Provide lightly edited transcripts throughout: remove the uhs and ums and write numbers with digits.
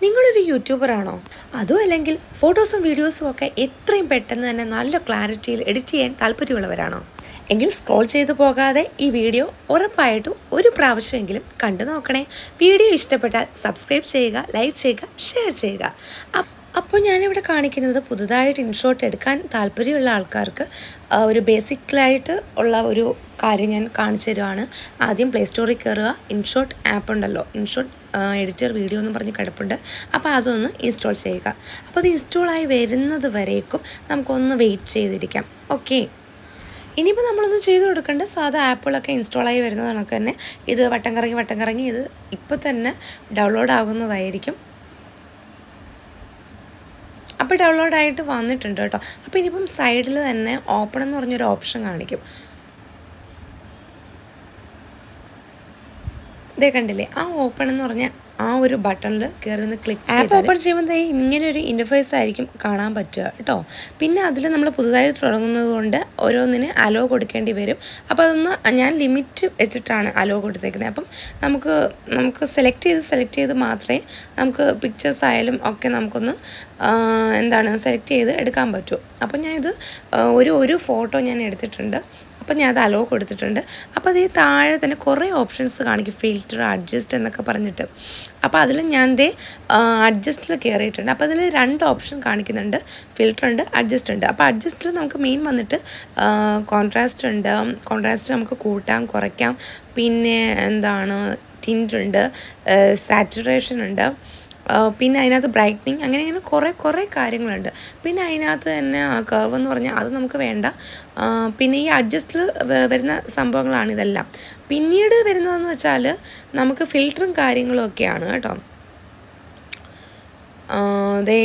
നിങ്ങളൊരു യൂട്യൂബറാണോ? അതോ അല്ലെങ്കിൽ ഫോട്ടോസും വീഡിയോസും ഒക്കെ എത്രയും പെട്ടെന്ന് തന്നെ നല്ല ക്ലാരിറ്റിയിൽ എഡിറ്റ് ചെയ്യാൻ താല്പര്യമുള്ളവരാണോ? എങ്കിൽ സ്ക്രോൾ ചെയ്തു പോകാതെ ഈ വീഡിയോ ഉറപ്പായിട്ടും ഒരു പ്രാവശ്യമെങ്കിലും കണ്ടു നോക്കണേ. വീഡിയോ ഇഷ്ടപ്പെട്ടാൽ സബ്സ്ക്രൈബ് ചെയ്യുക, ലൈക്ക് ചെയ്യുക, ഷെയർ ചെയ്യുക. അപ്പോൾ ഞാനിവിടെ കാണിക്കുന്നത് പുതുതായിട്ട് ഇൻഷോട്ട് എടുക്കാൻ താല്പര്യമുള്ള ആൾക്കാർക്ക് ഒരു ബേസിക്കലായിട്ട് ഉള്ള ഒരു കാര്യം ഞാൻ കാണിച്ചു തരുവാണ്. ആദ്യം പ്ലേ സ്റ്റോറിൽ കയറുക. ഇൻഷോട്ട് ആപ്പ് ഉണ്ടല്ലോ, ഇൻഷോട്ട് എഡിറ്റർ വീഡിയോ എന്ന് പറഞ്ഞ് കിടപ്പുണ്ട്. അപ്പോൾ അതൊന്ന് ഇൻസ്റ്റാൾ ചെയ്യുക. അപ്പോൾ അത് ഇൻസ്റ്റാളായി വരുന്നത് വരേക്കും നമുക്കൊന്ന് വെയിറ്റ് ചെയ്തിരിക്കാം. ഓക്കെ, ഇനിയിപ്പോൾ നമ്മളൊന്നും ചെയ്ത് കൊടുക്കേണ്ട, സാധാ ആപ്പുകളൊക്കെ ഇൻസ്റ്റാളായി വരുന്നത് കണക്ക് തന്നെ ഇത് വട്ടം കറങ്ങി ഇത് ഇപ്പോൾ തന്നെ ഡൗൺലോഡ് ആകുന്നതായിരിക്കും. അപ്പോൾ ഡൗൺലോഡായിട്ട് വന്നിട്ടുണ്ട് കേട്ടോ. അപ്പോൾ ഇനിയിപ്പം സൈഡിൽ തന്നെ ഓപ്പൺ എന്ന് പറഞ്ഞൊരു ഓപ്ഷൻ കാണിക്കും. ഇതേ കണ്ടില്ലേ, ആ ഓപ്പൺ എന്ന് പറഞ്ഞ ആ ഒരു ബട്ടണിൽ കയറി ഒന്ന് ക്ലിക്ക് ആപ്പ് ഓപ്പൺ ചെയ്യുമ്പോൾ ഇങ്ങനെ ഒരു ഇൻ്റർഫേസ് ആയിരിക്കും കാണാൻ പറ്റുക കേട്ടോ. പിന്നെ അതിൽ നമ്മൾ പുതുതായി തുടങ്ങുന്നത് കൊണ്ട് ഓരോന്നിന് അലോ കൊടുക്കേണ്ടി വരും. അപ്പോൾ അതൊന്ന് ഞാൻ ലിമിറ്റ് വെച്ചിട്ടാണ് അലോ കൊടുത്തേക്കുന്നത്. അപ്പം നമുക്ക് സെലക്ട് ചെയ്ത് മാത്രമേ നമുക്ക് പിക്ചേഴ്സ് ആയാലും ഒക്കെ നമുക്കൊന്ന് സെലക്ട് ചെയ്ത് എടുക്കാൻ പറ്റൂ. അപ്പം ഞാനിത് ഒരു ഫോട്ടോ ഞാൻ എടുത്തിട്ടുണ്ട്. അപ്പം ഞാൻ അത് അലോ കൊടുത്തിട്ടുണ്ട്. അപ്പോൾ അത് ഈ താഴെ തന്നെ കുറേ ഓപ്ഷൻസ് കാണിക്കും, ഫിൽറ്റർ, അഡ്ജസ്റ്റ് എന്നൊക്കെ പറഞ്ഞിട്ട്. അപ്പോൾ അതിൽ ഞാൻ അഡ്ജസ്റ്റിൽ കയറിയിട്ടുണ്ട്. അപ്പോൾ അതിൽ 2 ഓപ്ഷൻ കാണിക്കുന്നുണ്ട്, ഫിൽറ്റർ ഉണ്ട്, അഡ്ജസ്റ്റ് ഉണ്ട്. അപ്പോൾ അഡ്ജസ്റ്റിൽ നമുക്ക് മെയിൻ വന്നിട്ട് കോൺട്രാസ്റ്റ് ഉണ്ട്. കോൺട്രാസ്റ്റ് നമുക്ക് കൂട്ടാം, കുറയ്ക്കാം. പിന്നെ ടിൻറ്റ് ഉണ്ട്, സാച്ചുറേഷൻ ഉണ്ട്, പിന്നെ അതിനകത്ത് ബ്രൈറ്റ്നിങ്, അങ്ങനെ കുറേ കാര്യങ്ങളുണ്ട്. പിന്നെ അതിനകത്ത് തന്നെ കർവ് എന്ന് പറഞ്ഞാൽ അത് നമുക്ക് വേണ്ട. പിന്നെ ഈ അഡ്ജസ്റ്റിൽ വരുന്ന സംഭവങ്ങളാണ് ഇതെല്ലാം. പിന്നീട് വരുന്നതെന്ന് വെച്ചാൽ നമുക്ക് ഫിൽറ്ററും കാര്യങ്ങളും ഒക്കെയാണ് കേട്ടോ.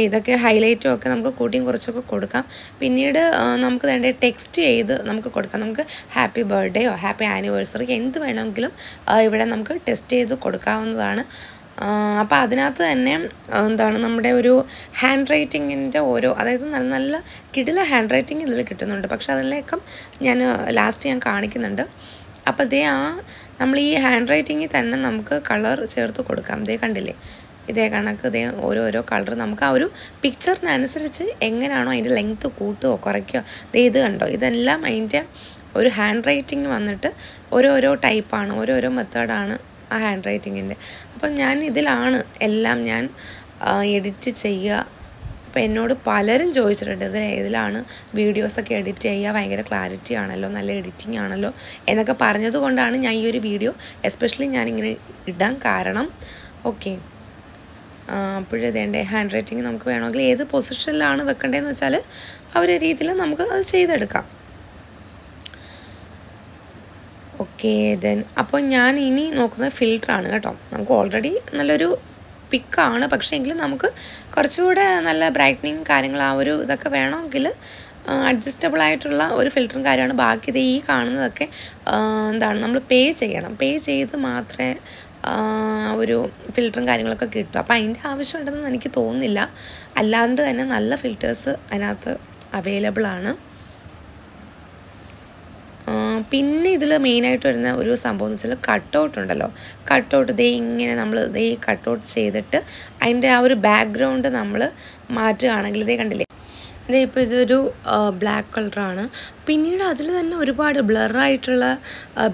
ഇതൊക്കെ ഹൈലൈറ്റും ഒക്കെ നമുക്ക് കൂട്ടിയും കുറച്ചൊക്കെ കൊടുക്കാം. പിന്നീട് നമുക്ക് വേണ്ട ടെക്സ്റ്റ് ചെയ്ത് നമുക്ക് കൊടുക്കാം. നമുക്ക് ഹാപ്പി ബർത്ത്ഡേയോ ഹാപ്പി ആനിവേഴ്സറി എന്ത് വേണമെങ്കിലും ഇവിടെ നമുക്ക് ടെക്സ്റ്റ് ചെയ്ത് കൊടുക്കാവുന്നതാണ്. അപ്പോൾ അതിനകത്ത് തന്നെ നമ്മുടെ ഒരു ഹാൻഡ് റൈറ്റിങ്ങിൻ്റെ അതായത് നല്ല നല്ല കിടില ഹാൻഡ് റൈറ്റിംഗ് ഇതിൽ കിട്ടുന്നുണ്ട്. പക്ഷെ അതിലേക്കും ലാസ്റ്റ് ഞാൻ കാണിക്കുന്നുണ്ട്. അപ്പോൾ നമ്മൾ ഈ ഹാൻഡ് റൈറ്റിങ്ങിൽ തന്നെ നമുക്ക് കളർ ചേർത്ത് കൊടുക്കാം. കണ്ടില്ലേ, ഇതേ കണക്ക് ഓരോരോ കളർ നമുക്ക് ആ ഒരു പിക്ചറിനനുസരിച്ച് എങ്ങനെയാണോ അതിൻ്റെ ലെങ്ത്ത് കൂട്ടുകയോ കുറയ്ക്കുകയോ ഇത് കണ്ടോ, ഇതെല്ലാം അതിൻ്റെ ഒരു ഹാൻഡ് റൈറ്റിംഗ് വന്നിട്ട് ഓരോരോ ടൈപ്പാണ്, ഓരോരോ മെത്തേഡാണ് ആ ഹാൻഡ് റൈറ്റിങ്ങിൻ്റെ. അപ്പം ഞാൻ ഇതിലാണ് എല്ലാം ഞാൻ എഡിറ്റ് ചെയ്യുക. അപ്പോൾ എന്നോട് പലരും ചോദിച്ചിട്ടുണ്ട് ഇതിലാണ് വീഡിയോസൊക്കെ എഡിറ്റ് ചെയ്യുക, ഭയങ്കര ക്ലാരിറ്റി ആണല്ലോ, നല്ല എഡിറ്റിംഗ് ആണല്ലോ എന്നൊക്കെ പറഞ്ഞത് കൊണ്ടാണ് ഞാൻ ഈ ഒരു വീഡിയോ എസ്പെഷ്യലി ഞാനിങ്ങനെ ഇടാൻ കാരണം. ഓക്കെ, അപ്പോഴേതേണ്ട ഹാൻഡ് റൈറ്റിംഗ് നമുക്ക് വേണമെങ്കിൽ ഏത് പൊസിഷനിലാണ് വെക്കേണ്ടതെന്ന് വെച്ചാൽ ആ ഒരു രീതിയിൽ നമുക്ക് അത് ചെയ്തെടുക്കാം. ഓക്കെ, അപ്പോൾ ഞാൻ ഇനി നോക്കുന്നത് ഫിൽറ്ററാണ് കേട്ടോ. നമുക്ക് ഓൾറെഡി നല്ലൊരു പിക്കാണ്, പക്ഷേ എങ്കിലും നമുക്ക് കുറച്ചുകൂടെ നല്ല ബ്രൈറ്റ്നിങ് കാര്യങ്ങൾ ആ ഒരു ഇതൊക്കെ വേണമെങ്കിൽ അഡ്ജസ്റ്റബിൾ ആയിട്ടുള്ള ഒരു ഫിൽറ്ററും കാര്യമാണ്. ബാക്കി ഈ കാണുന്നതൊക്കെ നമ്മൾ പേ ചെയ്യണം. പേ ചെയ്ത് മാത്രമേ ഒരു ഫിൽറ്ററും കാര്യങ്ങളൊക്കെ കിട്ടും. അപ്പോൾ അതിൻ്റെ ആവശ്യമുണ്ടെന്ന് എനിക്ക് തോന്നുന്നില്ല. അല്ലാണ്ട് തന്നെ നല്ല ഫിൽറ്റേഴ്സ് അതിനകത്ത് അവൈലബിൾ ആണ്. പിന്നെ ഇതിൽ മെയിനായിട്ട് വരുന്ന ഒരു സംഭവം എന്ന് വെച്ചാൽ കട്ടൗട്ട് ഉണ്ടല്ലോ. കട്ടൗട്ട് ഇങ്ങനെ നമ്മൾ കട്ടൗട്ട് ചെയ്തിട്ട് അതിൻ്റെ ആ ഒരു ബാക്ക്ഗ്രൗണ്ട് നമ്മൾ മാറ്റുകയാണെങ്കിൽ കണ്ടില്ലേ, ഇപ്പോൾ ഇതൊരു ബ്ലാക്ക് കളറാണ്. പിന്നീട് അതിൽ തന്നെ ഒരുപാട് ബ്ലറായിട്ടുള്ള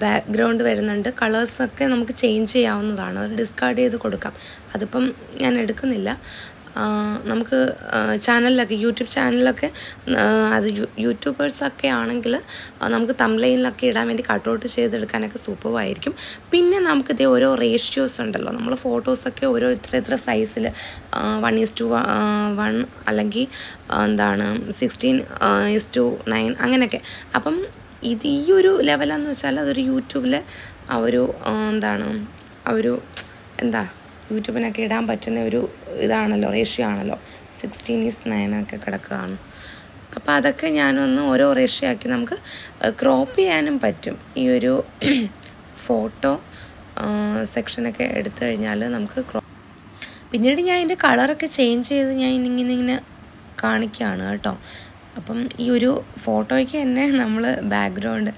ബാക്ക്ഗ്രൗണ്ട് വരുന്നുണ്ട്. കളേഴ്സൊക്കെ നമുക്ക് ചേഞ്ച് ചെയ്യാവുന്നതാണ്, അത് ഡിസ്കാർഡ് ചെയ്ത് കൊടുക്കാം. അതിപ്പം ഞാൻ എടുക്കുന്നില്ല. നമുക്ക് ചാനലിലൊക്കെ യൂട്യൂബ് ചാനലിലൊക്കെ അത് യൂട്യൂബേഴ്സൊക്കെ ആണെങ്കിൽ നമുക്ക് തംബ്നെയിലൊക്കെ ഇടാൻ വേണ്ടി കട്ടൗട്ട് ചെയ്തെടുക്കാനൊക്കെ സൂപ്പറായിരിക്കും. പിന്നെ നമുക്ക് ഓരോ റേഷ്യോസ് ഉണ്ടല്ലോ, നമ്മൾ ഫോട്ടോസൊക്കെ ഓരോ ഇത്ര സൈസിൽ 1:1 അല്ലെങ്കിൽ 16:9 അങ്ങനെയൊക്കെ. അപ്പം ഈ ഒരു ലെവലെന്ന് വെച്ചാൽ അതൊരു യൂട്യൂബിലെ ആ ഒരു യൂട്യൂബിനൊക്കെ ഇടാൻ പറ്റുന്ന ഒരു ഇതാണല്ലോ, റേഷ്യോ ആണല്ലോ. 16:9 ഒക്കെ കിടക്കുകയാണ്. അപ്പോൾ അതൊക്കെ ഞാനൊന്ന് ഓരോ റേഷ്യോ ആക്കി നമുക്ക് ക്രോപ്പ് ചെയ്യാനും പറ്റും. ഈ ഒരു ഫോട്ടോ സെക്ഷനൊക്കെ എടുത്തു കഴിഞ്ഞാൽ നമുക്ക് പിന്നീട് ഞാൻ അതിൻ്റെ കളറൊക്കെ ചേഞ്ച് ചെയ്ത് ഞാൻ ഇങ്ങനെ കാണിക്കുകയാണ് കേട്ടോ. അപ്പം ഈ ഒരു ഫോട്ടോയ്ക്ക് തന്നെ നമ്മൾ ബാക്ക്ഗ്രൗണ്ട്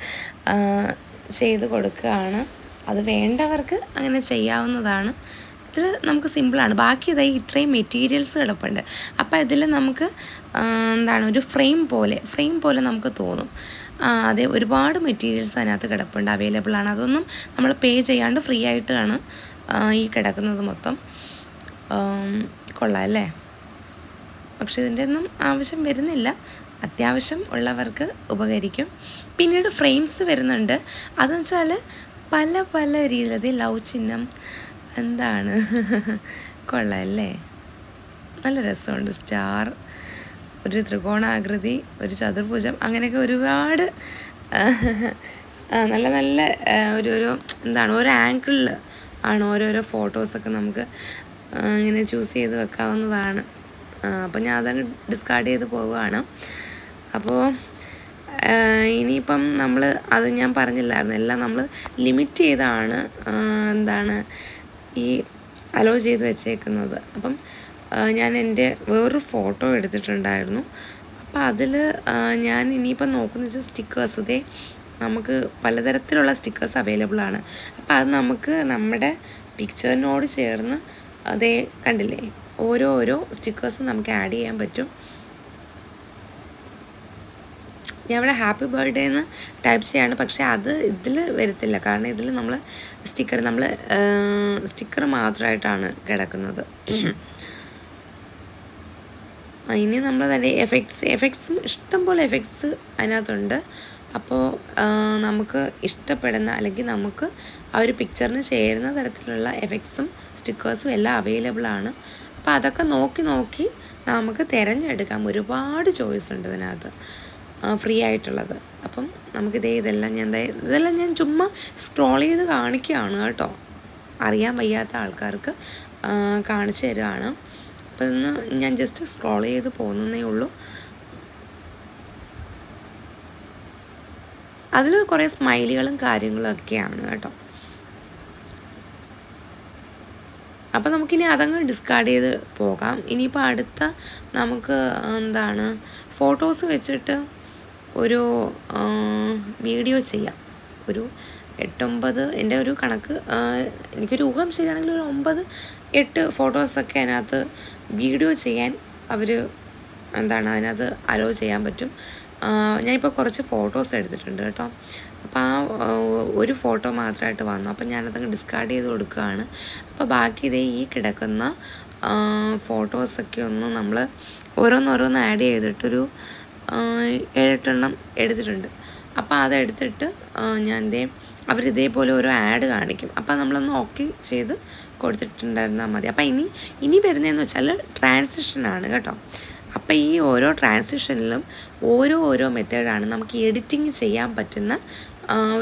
ചെയ്ത് കൊടുക്കുകയാണ്. അത് വേണ്ടവർക്ക് അങ്ങനെ ചെയ്യാവുന്നതാണ്. ഇത് നമുക്ക് സിമ്പിളാണ്. ബാക്കി ഇതായി ഇത്രയും മെറ്റീരിയൽസ് കിടപ്പുണ്ട്. അപ്പോൾ ഇതിൽ നമുക്ക് എന്താണ് ഒരു ഫ്രെയിം പോലെ നമുക്ക് തോന്നും. അതെ, ഒരുപാട് മെറ്റീരിയൽസ് അതിനകത്ത് കിടപ്പുണ്ട്, അവൈലബിൾ ആണ്. അതൊന്നും നമ്മൾ പേ ചെയ്യാണ്ട് ഫ്രീ ആയിട്ടാണ് ഈ കിടക്കുന്നത് മൊത്തം. കൊള്ളാം അല്ലേ? പക്ഷെ ഇതിൻ്റെ ഒന്നും ആവശ്യം വരുന്നില്ല, അത്യാവശ്യം ഉള്ളവർക്ക് ഉപകരിക്കും. പിന്നീട് ഫ്രെയിംസ് വരുന്നുണ്ട്. അതെന്ന് വെച്ചാൽ പല പല രീതിയിൽ ലവ് ചിഹ്നം എന്താണ് കൊള്ളാം അല്ലേ? നല്ല രസമുണ്ട്. സ്റ്റാർ, ഒരു ത്രികോണാകൃതി, ഒരു ചതുർഭുജം, അങ്ങനെയൊക്കെ ഒരുപാട് നല്ല നല്ല ഒരു എന്താണ് ഓരോ ആംഗിളിൽ ആണ് ഓരോരോ ഫോട്ടോസൊക്കെ നമുക്ക് ഇങ്ങനെ ചൂസ് ചെയ്ത് വെക്കാവുന്നതാണ്. അപ്പോൾ ഞാൻ അതങ്ങ് ഡിസ്കാർഡ് ചെയ്ത് പോവുകയാണ്. അപ്പോൾ ഇനിയിപ്പം നമ്മൾ അത് ഞാൻ പറഞ്ഞില്ലായിരുന്നു, എല്ലാം നമ്മൾ ലിമിറ്റ് ചെയ്താണ് എന്താണ് ഈ അലോ ചെയ്ത് വെച്ചേക്കുന്നത്. അപ്പം ഞാൻ എൻ്റെ വേറൊരു ഫോട്ടോ എടുത്തിട്ടുണ്ടായിരുന്നു. അപ്പോൾ അതിൽ ഞാൻ ഇനിയിപ്പം നോക്കുന്നത് വെച്ചാൽ സ്റ്റിക്കേഴ്സ്. ഇതേ നമുക്ക് പലതരത്തിലുള്ള സ്റ്റിക്കേഴ്സ് അവൈലബിൾ ആണ്. അപ്പോൾ അത് നമുക്ക് നമ്മുടെ പിക്ചറിനോട് ചേർന്ന് അതേ കണ്ടില്ലേ, ഓരോ സ്റ്റിക്കേഴ്സും നമുക്ക് ആഡ് ചെയ്യാൻ പറ്റും. ഞാൻ ഇവിടെ ഹാപ്പി ബർത്ത്ഡേ എന്ന് ടൈപ്പ് ചെയ്യാണ്, പക്ഷേ അത് ഇതിൽ വരത്തില്ല. കാരണം ഇതിൽ നമ്മൾ സ്റ്റിക്കർ മാത്രമായിട്ടാണ് കിടക്കുന്നത്. ഇനി നമ്മൾ തന്നെ എഫക്ട്സും ഇഷ്ടംപോലെ എഫക്ട്സ് അതിനകത്തുണ്ട്. അപ്പോൾ നമുക്ക് ഇഷ്ടപ്പെടുന്ന അല്ലെങ്കിൽ നമുക്ക് ആ ഒരു പിക്ചറിന് ചേരുന്ന തരത്തിലുള്ള എഫക്ട്സും സ്റ്റിക്കേഴ്സും എല്ലാം അവൈലബിൾ ആണ്. അപ്പോൾ അതൊക്കെ നോക്കി നമുക്ക് തിരഞ്ഞെടുക്കാം. ഒരുപാട് ചോയ്സ് ഉണ്ട് ഇതിനകത്ത് ഫ്രീ ആയിട്ടുള്ളത്. അപ്പം ഇതെല്ലാം ഞാൻ ചുമ്മാ സ്ക്രോൾ ചെയ്ത് കാണിക്കുകയാണ് കേട്ടോ, അറിയാൻ വയ്യാത്ത ആൾക്കാർക്ക് കാണിച്ചു തരുവാണ്. അപ്പം ഇന്ന് ഞാൻ ജസ്റ്റ് സ്ക്രോൾ ചെയ്ത് പോകുന്നതേ ഉള്ളൂ. അതിൽ കുറേ സ്മൈലികളും കാര്യങ്ങളും ഒക്കെയാണ് കേട്ടോ. അപ്പോൾ നമുക്കിനി അതങ്ങ് ഡിസ്കാർഡ് ചെയ്ത് പോകാം. ഇനിയിപ്പോൾ അടുത്ത നമുക്ക് എന്താണ് ഫോട്ടോസ് വെച്ചിട്ട് ഒരു വീഡിയോ ചെയ്യാം. ഒരു 8-9 എൻ്റെ ഒരു കണക്ക്, എനിക്കൊരു ഊഹം ശരിയാണെങ്കിൽ ഒരു 9-8 ഫോട്ടോസൊക്കെ അതിനകത്ത് വീഡിയോ ചെയ്യാൻ അവർ അതിനകത്ത് അലോ ചെയ്യാൻ പറ്റും. ഞാനിപ്പോൾ കുറച്ച് ഫോട്ടോസ് എടുത്തിട്ടുണ്ട് കേട്ടോ. അപ്പോൾ ആ ഒരു ഫോട്ടോ മാത്രമായിട്ട് വന്നു. അപ്പോൾ ഞാനതങ്ങ് ഡിസ്കാർഡ് ചെയ്ത് കൊടുക്കുകയാണ്. അപ്പോൾ ബാക്കി ഈ കിടക്കുന്ന ഫോട്ടോസൊക്കെ ഒന്ന് നമ്മൾ ഓരോന്നോരോന്ന് ആഡ് ചെയ്തിട്ടൊരു 7-8 എണ്ണം എടുത്തിട്ടുണ്ട്. അപ്പോൾ അതെടുത്തിട്ട് അവരിതേപോലെ ഓരോ ആഡ് കാണിക്കും. അപ്പോൾ നമ്മളൊന്ന് ഓക്കെ ചെയ്ത് കൊടുത്തിട്ടുണ്ടായിരുന്നാൽ മതി. അപ്പോൾ ഇനി വരുന്നതെന്ന് വെച്ചാൽ ട്രാൻസിഷനാണ് കേട്ടോ. അപ്പോൾ ഈ ഓരോ ട്രാൻസിഷനിലും ഓരോ മെത്തേഡാണ് നമുക്ക് എഡിറ്റിങ് ചെയ്യാൻ പറ്റുന്ന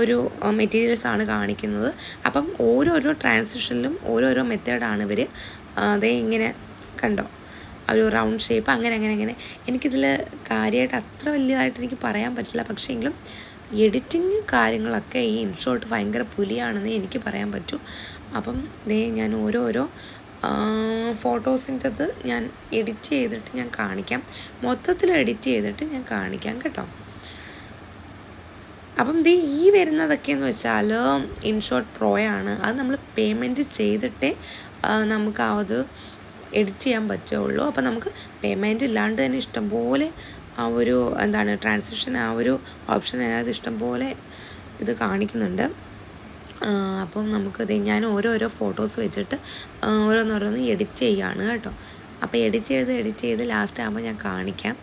ഒരു മെറ്റീരിയൽസാണ് കാണിക്കുന്നത്. അപ്പം ഓരോരോ ട്രാൻസിഷനിലും ഓരോരോ മെത്തേഡാണ് ഇവർ ഇങ്ങനെ കണ്ടോ, ഒരു റൗണ്ട് ഷേപ്പ് അങ്ങനെ എനിക്കിതിൽ കാര്യമായിട്ട് അത്ര വലിയതായിട്ട് എനിക്ക് പറയാൻ പറ്റില്ല. പക്ഷേ എങ്കിലും എഡിറ്റിങ് കാര്യങ്ങളൊക്കെ ഈ ഇൻഷോട്ട് ഭയങ്കര പുലിയാണെന്ന് എനിക്ക് പറയാൻ പറ്റും. അപ്പം ഞാൻ ഓരോരോ ഫോട്ടോസിൻ്റെത് ഞാൻ എഡിറ്റ് ചെയ്തിട്ട് ഞാൻ കാണിക്കാം, മൊത്തത്തിൽ എഡിറ്റ് ചെയ്തിട്ട് ഞാൻ കാണിക്കാം കേട്ടോ. അപ്പം ഈ വരുന്നതൊക്കെയെന്ന് വെച്ചാൽ ഇൻഷോട്ട് പ്രോയാണ്. അത് നമ്മൾ പേയ്മെൻറ്റ് ചെയ്തിട്ടേ നമുക്ക് അത് എഡിറ്റ് ചെയ്യാൻ പറ്റുള്ളൂ. അപ്പോൾ നമുക്ക് പേയ്മെൻറ്റ് ഇല്ലാണ്ട് തന്നെ ഇഷ്ടംപോലെ ആ ഒരു ട്രാൻസിഷൻ ആ ഒരു ഓപ്ഷൻ അതിനകത്ത് ഇഷ്ടംപോലെ ഇത് കാണിക്കുന്നുണ്ട്. അപ്പം ഞാൻ ഓരോരോ ഫോട്ടോസ് വെച്ചിട്ട് ഓരോന്നോരോന്ന് എഡിറ്റ് ചെയ്യുകയാണ് കേട്ടോ. അപ്പോൾ എഡിറ്റ് ചെയ്ത് ലാസ്റ്റ് ആകുമ്പോൾ ഞാൻ കാണിക്കാം.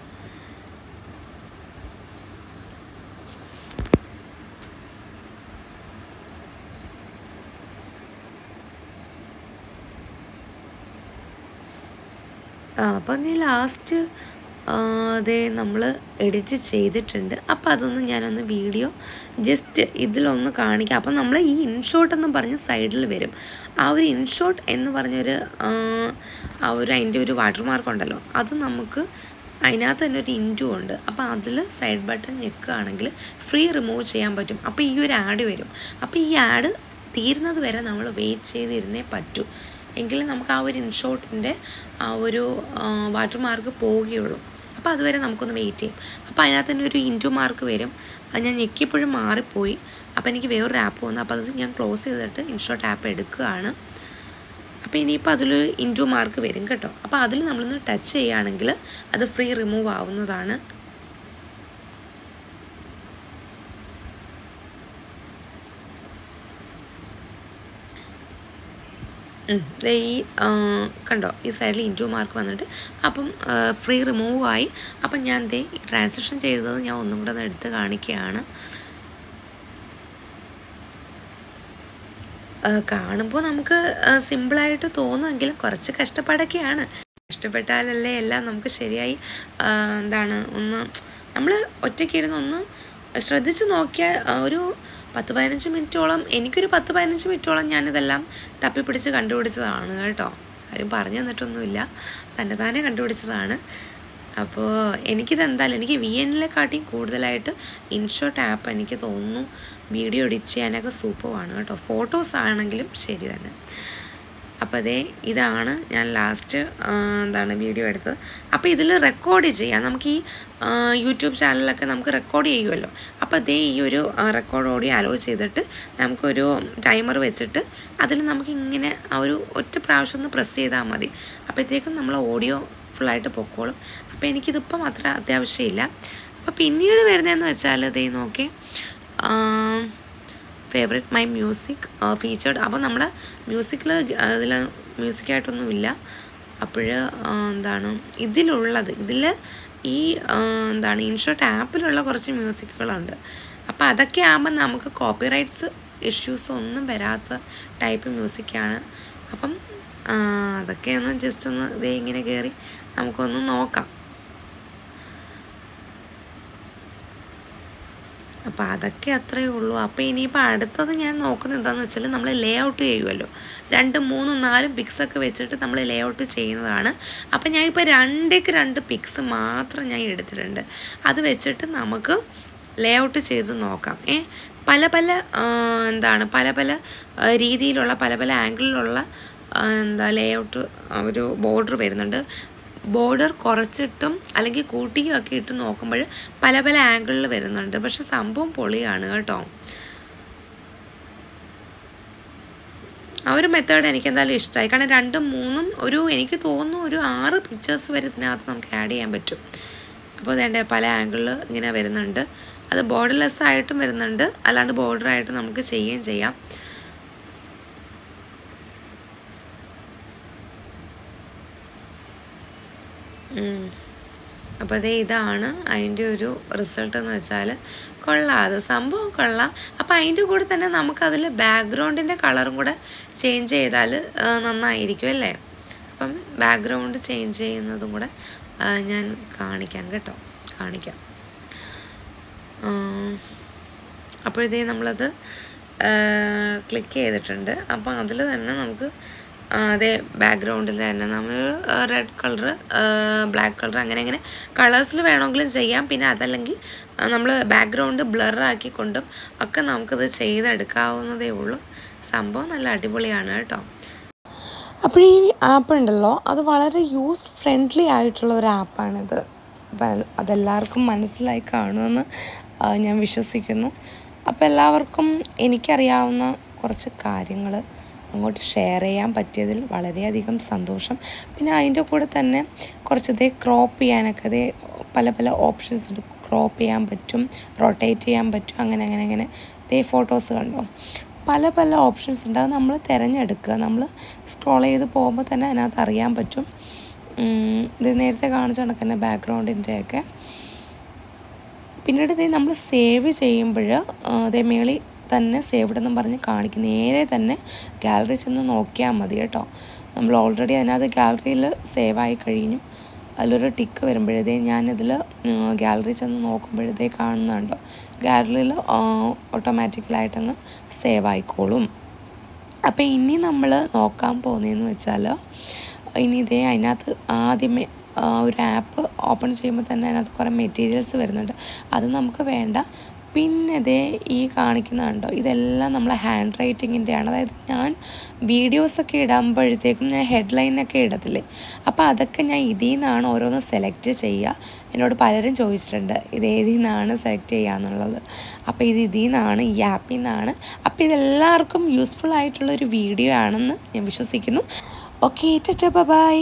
അപ്പം ലാസ്റ്റ് നമ്മൾ എഡിറ്റ് ചെയ്തിട്ടുണ്ട്. അപ്പോൾ അതൊന്ന് ഞാനൊന്ന് വീഡിയോ ജസ്റ്റ് ഇതിലൊന്ന് കാണിക്കാം. അപ്പം നമ്മൾ ഈ ഇൻഷോട്ട് എന്ന് പറഞ്ഞ് സൈഡിൽ വരും. ആ ഒരു ഇൻഷോട്ട് എന്ന് പറഞ്ഞൊരു അതിൻ്റെ ഒരു വാട്ടർമാർക്ക് ഉണ്ടല്ലോ, അത് നമുക്ക് അതിനകത്ത് തന്നെ ഒരു ഇൻറ്റു ഉണ്ട്. അപ്പോൾ അതിൽ സൈഡ് ബട്ടൺ ഞെക്കുകയാണെങ്കിൽ ഫ്രീ റിമൂവ് ചെയ്യാൻ പറ്റും. അപ്പോൾ ഈ ഒരു ആഡ് വരും. അപ്പോൾ ഈ ആഡ് തീരുന്നത് വരെ നമ്മൾ വെയിറ്റ് ചെയ്തിരുന്നേ പറ്റൂ, എങ്കിലും നമുക്ക് ആ ഒരു ഇൻഷോട്ടിൻ്റെ ആ ഒരു വാട്ടർമാർക്ക് പോവുകയുള്ളൂ. അപ്പോൾ അതുവരെ നമുക്കൊന്ന് വെയിറ്റ് ചെയ്യും. അപ്പോൾ അതിനകത്ത് തന്നെ ഒരു ഇൻറ്റു മാർക്ക് വരും. അത് ഞാൻ ഞെക്കിയപ്പോഴും മാറിപ്പോയി. അപ്പോൾ എനിക്ക് വേറൊരു ആപ്പ് വന്നു. അപ്പോൾ അത് ഞാൻ ക്ലോസ് ചെയ്തിട്ട് ഇൻഷോട്ട് ആപ്പ് എടുക്കുകയാണ്. അപ്പോൾ ഇനിയിപ്പോൾ അതിലൊരു ഇൻറ്റു മാർക്ക് വരും കേട്ടോ. അപ്പോൾ അതിൽ നമ്മളൊന്ന് ടച്ച് ചെയ്യുകയാണെങ്കിൽ അത് ഫ്രീ റിമൂവ് ആവുന്നതാണ്. ഈ കണ്ടോ ഈ സൈഡിൽ ഇൻറ്റു മാർക്ക് വന്നിട്ട് അപ്പം ഫ്രീ റിമൂവ് ആയി. അപ്പം ഞാൻ ട്രാൻസാക്ഷൻ ചെയ്തത് ഞാൻ ഒന്നും കൂടെ ഒന്ന് എടുത്ത് കാണിക്കുകയാണ്. കാണുമ്പോൾ നമുക്ക് സിമ്പിളായിട്ട് തോന്നുമെങ്കിലും കുറച്ച് കഷ്ടപ്പാടൊക്കെയാണ്. കഷ്ടപ്പെട്ടാലല്ലേ എല്ലാം നമുക്ക് ശരിയായി ഒന്ന് നമ്മൾ ഒറ്റയ്ക്കിരുന്ന് ഒന്ന് ശ്രദ്ധിച്ച് നോക്കിയാൽ ഒരു 10-15 മിനിറ്റോളം, എനിക്കൊരു 10-15 മിനിറ്റോളം ഞാനിതെല്ലാം തപ്പിപ്പിടിച്ച് കണ്ടുപിടിച്ചതാണ് കേട്ടോ. ആരും പറഞ്ഞു തന്നിട്ടൊന്നുമില്ല, തന്നെ കണ്ടുപിടിച്ചതാണ്. അപ്പോൾ എനിക്കിതെന്തായാലും എനിക്ക് VNനെക്കാട്ടിയും കൂടുതലായിട്ട് ഇൻഷോട്ട് ആപ്പ് എനിക്ക് തോന്നുന്നു വീഡിയോ എഡിറ്റ് ചെയ്യാനൊക്കെ സൂപ്പറാണ് കേട്ടോ. ഫോട്ടോസ് ആണെങ്കിലും ശരി തന്നെ. അപ്പോൾ ഇതാണ് ഞാൻ ലാസ്റ്റ് വീഡിയോ എടുത്തത്. അപ്പോൾ ഇതിൽ റെക്കോർഡ് ചെയ്യാം. നമുക്ക് ഈ യൂട്യൂബ് ചാനലിലൊക്കെ നമുക്ക് റെക്കോർഡ് ചെയ്യുമല്ലോ. അപ്പോൾ ഈ ഒരു റെക്കോർഡ് ഓഡിയോ അലോ ചെയ്തിട്ട് നമുക്കൊരു ടൈമർ വെച്ചിട്ട് അതിൽ നമുക്കിങ്ങനെ ഒരു ഒറ്റ പ്രാവശ്യം ഒന്ന് പ്രസ് ചെയ്താൽ മതി. അപ്പോഴത്തേക്കും നമ്മൾ ഓഡിയോ ഫുള്ളായിട്ട് പൊക്കോളും. അപ്പോൾ എനിക്കിതിപ്പം അത്ര അത്യാവശ്യമില്ല. അപ്പോൾ പിന്നീട് വരുന്നതെന്ന് വെച്ചാൽ നോക്കി ഫേവറേറ്റ് മൈ മ്യൂസിക് ഫീച്ചേർഡ്. അപ്പോൾ നമ്മുടെ മ്യൂസിക്കിൽ ഇതിൽ മ്യൂസിക്കായിട്ടൊന്നുമില്ല. അപ്പോൾ ഇതിൽ ഈ ഇൻഷോട്ട് ആപ്പിലുള്ള കുറച്ച് മ്യൂസിക്കുകളുണ്ട്. അപ്പോൾ അതൊക്കെ ആകുമ്പോൾ നമുക്ക് കോപ്പിറൈറ്റ്സ് ഇഷ്യൂസ് ഒന്നും വരാത്ത ടൈപ്പ് മ്യൂസിക്കാണ്. അപ്പം അതൊക്കെ ഒന്ന് ജസ്റ്റ് ഒന്ന് ഇങ്ങനെ കയറി നമുക്കൊന്ന് നോക്കാം. അപ്പോൾ അതൊക്കെ അത്രയേ ഉള്ളൂ. അപ്പോൾ ഇനിയിപ്പോൾ അടുത്തത് ഞാൻ നോക്കുന്നത് എന്താണെന്ന് വെച്ചാൽ നമ്മൾ ലേ ഔട്ട് ചെയ്യുമല്ലോ. 2, 3, 4 പിക്സൊക്കെ വെച്ചിട്ട് നമ്മൾ ലേ ഔട്ട് ചെയ്യുന്നതാണ്. അപ്പോൾ ഞാനിപ്പോൾ 2 പിക്സ് മാത്രം ഞാൻ എടുത്തിട്ടുണ്ട്. അത് വെച്ചിട്ട് നമുക്ക് ലേ ഔട്ട് ചെയ്ത് നോക്കാം. പല പല പല പല രീതിയിലുള്ള പല പല ആംഗിളിലുള്ള ലേ ഔട്ട് ഒരു ബോർഡർ വരുന്നുണ്ട്. ബോർഡർ കുറച്ചിട്ടും അല്ലെങ്കിൽ കൂട്ടിയും ഒക്കെ ഇട്ട് നോക്കുമ്പോൾ പല പല ആംഗിളിൽ വരുന്നുണ്ട്. പക്ഷെ സംഭവം പൊളിയാണ് കേട്ടോ. ആ ഒരു മെത്തേഡ് എനിക്ക് എന്തായാലും ഇഷ്ടമായി. കാരണം 2, 3 എനിക്ക് തോന്നുന്നു ഒരു 6 പിക്ചേഴ്സ് വരെ ഇതിനകത്ത് നമുക്ക് ആഡ് ചെയ്യാൻ പറ്റും. അപ്പോൾ പല ആംഗിളിൽ ഇങ്ങനെ വരുന്നുണ്ട്. അത് ബോർഡർലെസ് ആയിട്ടും വരുന്നുണ്ട്, അല്ലാണ്ട് ബോർഡറായിട്ട് നമുക്ക് ചെയ്യുകയും ചെയ്യാം. അപ്പോൾ ഇതാണ് അതിൻ്റെ ഒരു റിസൾട്ട് എന്ന് വെച്ചാൽ കൊള്ളാം. അത് സംഭവം കൊള്ളാം. അപ്പോൾ അതിൻ്റെ കൂടെ തന്നെ നമുക്കതിൽ ബാക്ക്ഗ്രൗണ്ടിൻ്റെ കളറും കൂടെ ചേഞ്ച് ചെയ്താൽ നന്നായിരിക്കും അല്ലേ. അപ്പം ബാക്ക്ഗ്രൗണ്ട് ചേഞ്ച് ചെയ്യുന്നതും കൂടെ ഞാൻ കാണിക്കാം കേട്ടോ, കാണിക്കാം. നമ്മളത് ക്ലിക്ക് ചെയ്തിട്ടുണ്ട്. അപ്പം അതിൽ തന്നെ നമുക്ക് ബാക്ക്ഗ്രൗണ്ടിൽ തന്നെ നമ്മൾ റെഡ് കളർ, ബ്ലാക്ക് കളർ അങ്ങനെ കളേഴ്സിൽ വേണമെങ്കിലും ചെയ്യാം. പിന്നെ അതല്ലെങ്കിൽ നമ്മൾ ബാക്ക്ഗ്രൗണ്ട് ബ്ലറാക്കിക്കൊണ്ടും ഒക്കെ നമുക്കത് ചെയ്തെടുക്കാവുന്നതേ ഉള്ളൂ. സംഭവം നല്ല അടിപൊളിയാണ് കേട്ടോ. അപ്പോൾ ഈ ആപ്പ് ഉണ്ടല്ലോ, അത് വളരെ യൂസ് ഫ്രണ്ട്ലി ആയിട്ടുള്ള ഒരു ആപ്പാണിത്. അപ്പം അതെല്ലാവർക്കും മനസ്സിലായി കാണുമെന്ന് ഞാൻ വിശ്വസിക്കുന്നു. അപ്പോൾ എല്ലാവർക്കും എനിക്കറിയാവുന്ന കുറച്ച് കാര്യങ്ങൾ അങ്ങോട്ട് ഷെയർ ചെയ്യാൻ പറ്റിയതിൽ വളരെയധികം സന്തോഷം. പിന്നെ അതിൻ്റെ കൂടെ തന്നെ കുറച്ച് ക്രോപ്പ് ചെയ്യാനൊക്കെ പല പല ഓപ്ഷൻസ് ഉണ്ട്. ക്രോപ്പ് ചെയ്യാൻ പറ്റും, റൊട്ടേറ്റ് ചെയ്യാൻ പറ്റും, അങ്ങനെ ഫോട്ടോസ് കണ്ടോ, പല പല ഓപ്ഷൻസ് ഉണ്ട്. അത് നമ്മൾ തിരഞ്ഞെടുക്കുക. നമ്മൾ സ്ക്രോൾ ചെയ്ത് പോകുമ്പോൾ തന്നെ അതിനകത്ത് അറിയാൻ പറ്റും. ഇത് നേരത്തെ കാണിച്ച കണക്ക് തന്നെ ബാക്ക്ഗ്രൗണ്ടിൻ്റെയൊക്കെ. പിന്നീട് നമ്മൾ സേവ് ചെയ്യുമ്പോൾ മേളിൽ തന്നെ സേവ്ഡ് എന്നും പറഞ്ഞ് കാണിക്കും. നേരെ തന്നെ ഗാലറി ചെന്ന് നോക്കിയാൽ മതി കേട്ടോ. നമ്മൾ ഓൾറെഡി അതിനകത്ത് ഗാലറിയിൽ സേവായി കഴിഞ്ഞു. അതിലൊരു ടിക്ക് വരുമ്പോഴേ ഞാനിതിൽ ഗാലറി ചെന്ന് നോക്കുമ്പോഴത്തേ കാണുന്നുണ്ടോ, ഗാലറിയിൽ ഓട്ടോമാറ്റിക്കലായിട്ടങ്ങ് സേവ് ആയിക്കോളും. അപ്പോൾ ഇനി നമ്മൾ നോക്കാൻ പോകുന്നതെന്ന് വെച്ചാൽ ഇനി അതിനകത്ത് ആദ്യമേ ഒരു ആപ്പ് ഓപ്പൺ ചെയ്യുമ്പോൾ തന്നെ അതിനകത്ത് കുറേ മെറ്റീരിയൽസ് വരുന്നുണ്ട്. അത് നമുക്ക് വേണ്ട. പിന്നെ ദേ ഈ കാണിക്കുന്ന കണ്ടോ, ഇതെല്ലാം നമ്മളെ ഹാൻഡ് റൈറ്റിങ്ങിൻ്റെയാണ്. അതായത് ഞാൻ വീഡിയോസൊക്കെ ഇടുമ്പോഴത്തേക്കും ഞാൻ ഹെഡ്ലൈനൊക്കെ ഇടത്തില്ലേ, അപ്പോൾ അതൊക്കെ ഞാൻ ഇതിൽ നിന്നാണ് ഓരോന്ന് സെലക്ട് ചെയ്യുക. എന്നോട് പലരും ചോദിച്ചിട്ടുണ്ട് ഇത് ഏതിൽ നിന്നാണ് സെലക്ട് ചെയ്യുക എന്നുള്ളത്. അപ്പോൾ ഇത് ഇതിൽ നിന്നാണ്, ഈ ആപ്പിൽ നിന്നാണ്. അപ്പോൾ ഇതെല്ലാവർക്കും യൂസ്ഫുൾ ആയിട്ടുള്ളൊരു വീഡിയോ ആണെന്ന് ഞാൻ വിശ്വസിക്കുന്നു. Okay, tata bye.